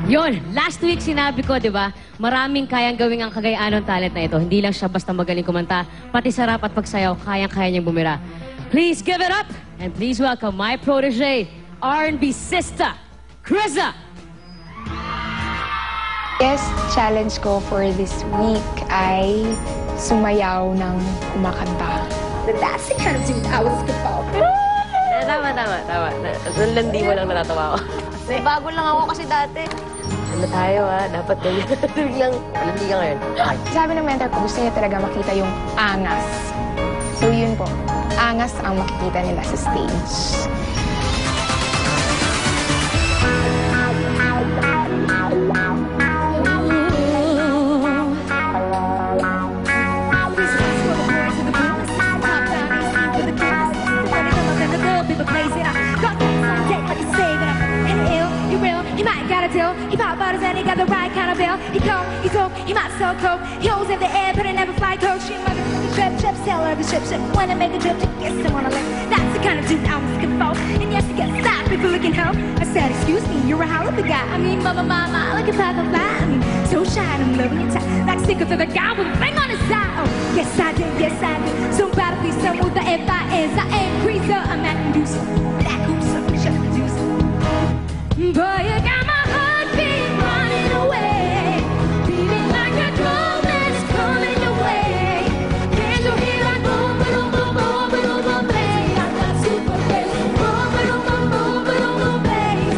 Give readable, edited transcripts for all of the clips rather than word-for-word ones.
Yon, last week sinabi ko, di ba, maraming kayang gawing ang Cagayanon talent na ito. Hindi lang siya basta magaling kumanta, pati sarap at pagsayaw, kayang-kaya niyang bumira. Please give it up and please welcome my protege, R&B sister, Criza! Yes, challenge ko for this week ay sumayaw ng kumakanta. That's the kind of dude I was looking for. Tama. Landi mo lang natatawa ko. Bago lang ako kasi dati. Ano tayo dapat ganyan. Biglang, landi ka ngayon. Sabi ng mentor ko, gusto niya talaga makita yung angas. So yun po, angas ang makikita nila sa stage. He pop bottles and he got the right kind of bill. He cold, he cold, he might so cold. He holds in the air, but it never fly coach. She mother trip, sell every trip. When I make a trip to kiss him on a lip. That's the kind of dude I was looking for. And yes, he gets stopped people looking home. I said, excuse me, you're a hell of a guy. I mean, mama, like a pack of fly. I mean, so shy, I'm loving your time. Like sticker to the guy with a thing on his side. Oh, yes I did. Somebody please tell me the F.I.S. I ain't Criza, I'm at Medusa. That who's up, shut the juice. Boy, you got my heart beat running away, beating like a drum that's coming your way. Can't you hear that boom, boom, boom, boom, boom, boom, bass? I got super bass, boom, boom, boom, boom, boom, boom, bass.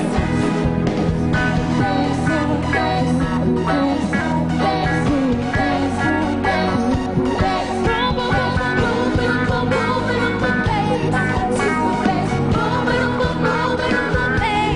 Bass, bass, bass, bass, bass, boom, boom, boom, boom, boom, boom, boom, boom, bass. Super bass, boom, boom, boom, boom, boom, boom, bass.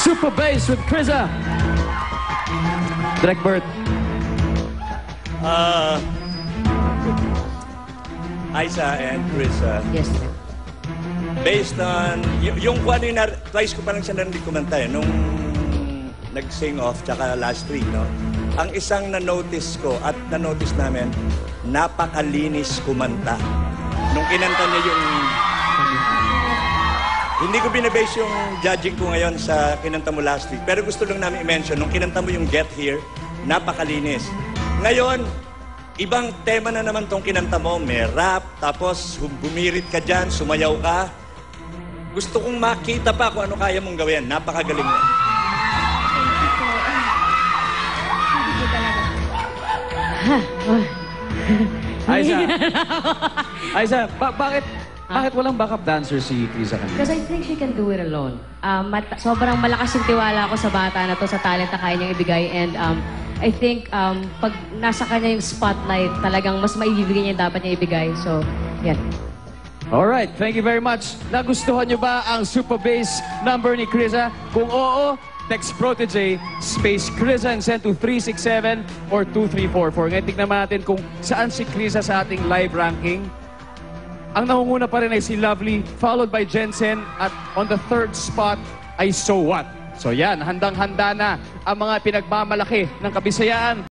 Super Bass with Criza. Direct Bert. Aiza and Criza. Yes. Based on, yung kung ano yung twice ko pa lang siya narinig kumanta nung nag-sing off tsaka last week, no? Ang isang na-notice ko at na-notice namin, napakalinis kumanta. Nung kinanta niya yung... Hindi ko binabase yung judging ko ngayon sa kinanta mo last week. Pero gusto lang namin i-mention, nung kinanta mo yung Get Here, napakalinis. Ngayon, ibang tema na naman tong kinanta mo. May rap, tapos bumirit ka dyan, sumayaw ka. Gusto kong makita pa kung ano kaya mong gawin. Napakagaling mo. Aiza, bakit walang backup dancer si Criza kanina? Because I think she can do it alone. Sobrang malakas yung tiwala ko sa bata na to, sa talent na kaya niyang ibigay. And I think pag nasa kanya yung spotlight, talagang mas maibibigay niya yung dapat niya ibigay. So, yan. Alright, thank you very much. Nagustuhan niyo ba ang Super Bass number ni Criza? Kung oo, text Protege, space Criza and send to 367 or 2344. Ngayon tignan natin kung saan si Criza sa ating live ranking. Ang nangunguna pa rin ay si Lovely, followed by Jensen, at on the third spot ay So What. So yan, handang-handa na ang mga pinagmamalaki ng Kabisayaan.